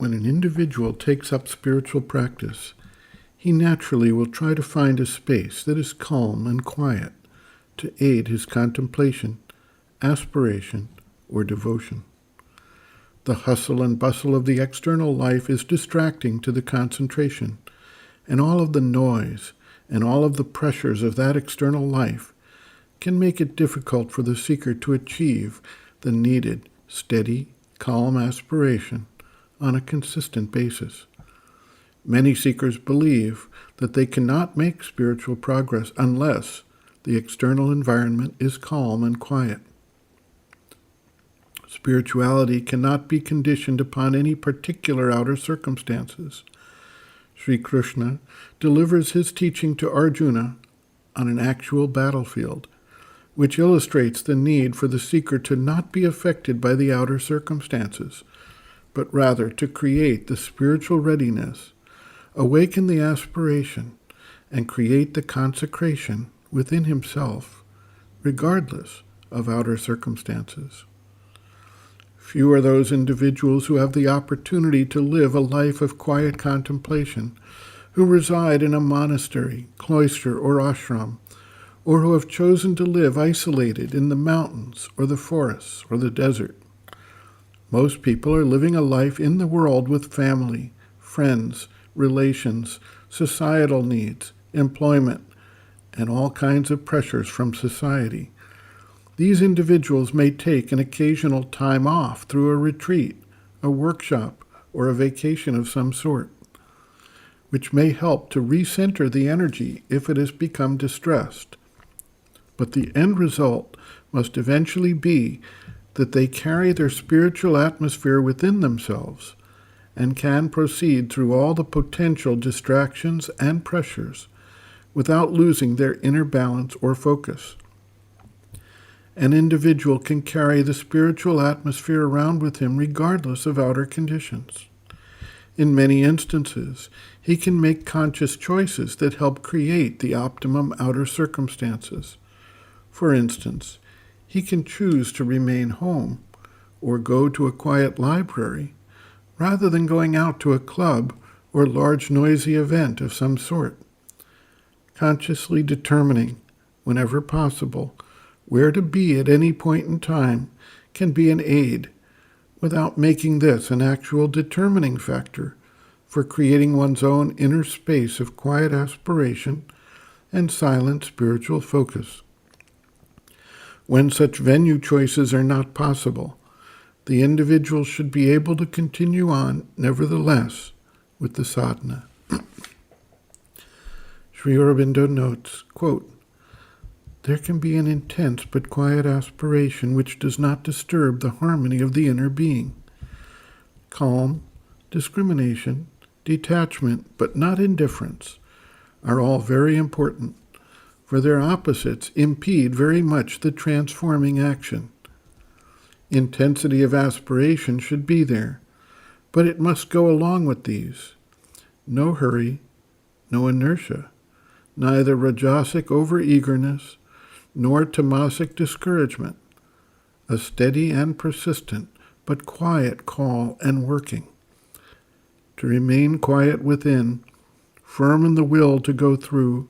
when an individual takes up spiritual practice, he naturally will try to find a space that is calm and quiet to aid his contemplation, aspiration, or devotion. The hustle and bustle of the external life is distracting to the concentration, and all of the noise and all of the pressures of that external life can make it difficult for the seeker to achieve the needed, steady, calm aspiration on a consistent basis. Many seekers believe that they cannot make spiritual progress unless the external environment is calm and quiet. Spirituality cannot be conditioned upon any particular outer circumstances. Sri Krishna delivers his teaching to Arjuna on an actual battlefield, which illustrates the need for the seeker to not be affected by the outer circumstances, but rather to create the spiritual readiness, awaken the aspiration, and create the consecration within himself, regardless of outer circumstances. Few are those individuals who have the opportunity to live a life of quiet contemplation, who reside in a monastery, cloister, or ashram, or who have chosen to live isolated in the mountains or the forests or the desert. Most people are living a life in the world with family, friends, relations, societal needs, employment, and all kinds of pressures from society. These individuals may take an occasional time off through a retreat, a workshop, or a vacation of some sort, which may help to recenter the energy if it has become distressed. But the end result must eventually be that they carry their spiritual atmosphere within themselves and can proceed through all the potential distractions and pressures without losing their inner balance or focus. An individual can carry the spiritual atmosphere around with him regardless of outer conditions. In many instances, he can make conscious choices that help create the optimum outer circumstances. For instance, he can choose to remain home or go to a quiet library rather than going out to a club or large noisy event of some sort. Consciously determining, whenever possible, where to be at any point in time can be an aid without making this an actual determining factor for creating one's own inner space of quiet aspiration and silent spiritual focus. When such venue choices are not possible, the individual should be able to continue on, nevertheless, with the sadhana. Sri Aurobindo notes, quote, "There can be an intense but quiet aspiration which does not disturb the harmony of the inner being. Calm, discrimination, detachment, but not indifference, are all very important, for their opposites impede very much the transforming action. Intensity of aspiration should be there, but it must go along with these. No hurry, no inertia, neither rajasic over-eagerness, nor tamasic discouragement, a steady and persistent but quiet call and working. To remain quiet within, firm in the will to go through,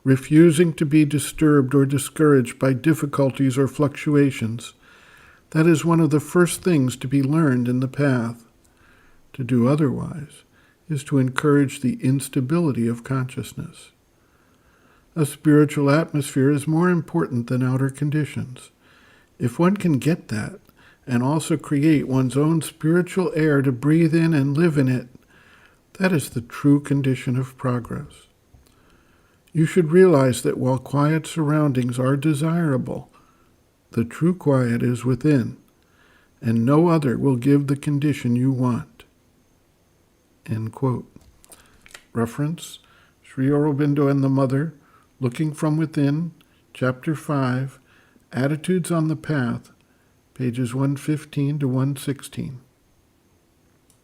refusing to be disturbed or discouraged by difficulties or fluctuations, that is one of the first things to be learned in the path. To do otherwise is to encourage the instability of consciousness. A spiritual atmosphere is more important than outer conditions. If one can get that, and also create one's own spiritual air to breathe in and live in it, that is the true condition of progress. You should realize that while quiet surroundings are desirable, the true quiet is within, and no other will give the condition you want." End quote. Reference, Sri Aurobindo and the Mother, Looking from Within, Chapter 5, Attitudes on the Path, pages 115 to 116.